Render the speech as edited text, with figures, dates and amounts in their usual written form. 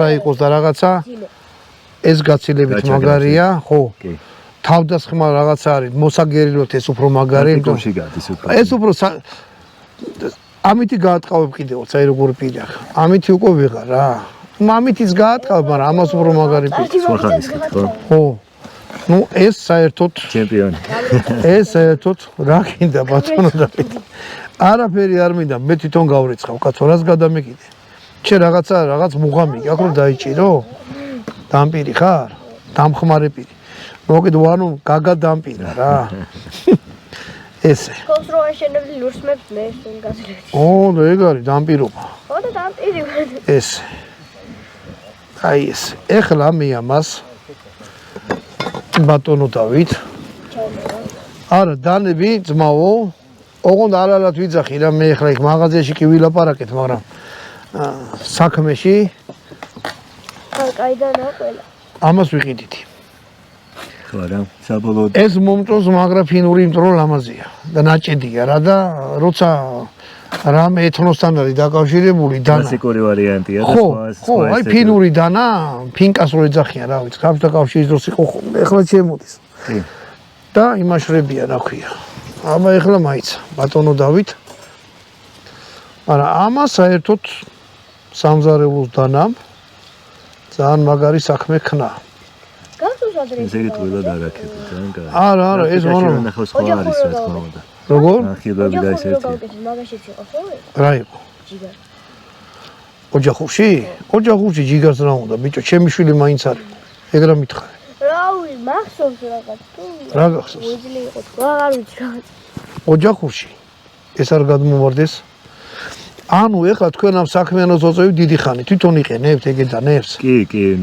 რა იყოს და რაღაცა ეს გაცილებით მაგარია, ხო? კი. თავდასხმა რაღაცა არის, მოსაგერილოთ ეს უფრო მაგარი, კურსი გადის უფრო. ეს უფრო ამითი გაატყავებ კიდევ, საერთოდ როგორ პირი ახლა. ამითი უკვე ვიღარ რა. ამითიც გაატყავებ, მაგრამ ამას უფრო მაგარი პირი. სხვა ხალისკით, ხო? ხო. ნუ ეს საერთოდ ჩემპიონი. ეს საერთოდ რა გინდა ბატონო დავით. არაფერი არ მინდა, მე თვითონ გავრიცხავ, კაცო, რას გადამეკიდე. შე რაღაც მუღამი აქვს რომ დაიჭირო? დამპირი ხარ? დამხმარე პირი. მოკიდე ვანუ გაგა დამპირა რა. ესე. კონსტრუქციონები ლურსმებს მე გაზრდები. ო, ეგ არის დამპირობა. ხო და დამპირი. ესე. აი ეს. ეხლა მე ამას ბატონო დავით. არა, დანები ძმაო. ოღონდ არალათ ვიძახი რა მე ეხლა იქ მაღაზიაში კი ვილაპარაკეთ, მაგრამ საქმეში კაიდანაა ყველა. ამას ვიყიდითი. ხო რა, საბოლოოდ ეს მომწონს, მაგრამ ფინური იმტრო ლამაზია და ნაჭედია რა და როცა რამე ეთნოსთან არის დაკავშირებული დანა. კლასიკური ვარიანტია და ხო, აი ფინური დანა, ფინკას რო ეძახიან, რა ვიცი, ქართულ კავშირის დროს იყო ხოლმე, ეხლა შემოდის. კი. და იმაშრებია, რა ქვია. აბა ეხლა მაიცა, ბატონო დავით. მაგრამ ამას საერთოდ სამზარეულოს დანამ ძალიან მაგარი საქმე ქნა. გასულს ადრე. ესე იგი თვილად არაკეთე, ძალიან კარგი. არა, ეს მაგრამ ნახო სხვა არის რა თქმა უნდა. როგორ? არქივები და ეს ერთია. მაგაშიც იყო ხო? რა იყო? ჯიგარ. ოჯახურში? ოჯახურში ჯიგარს რა უნდა, ბიჭო, ჩემი შვილი მაინც არის. ეგ რა მითხარი? რავი, მახსოვს რაღაც თუ რა გახსოვს? უძლი იყო თუ აღარ ვიცი რაღაც. ოჯახურში ეს არ გადმოვარდეს? ანუ ეხლა თქვენ ამ საქმიანობას ოწევთ დიდი ხანი, თვითონ იყენებთ ეგედანებს? კი, კი.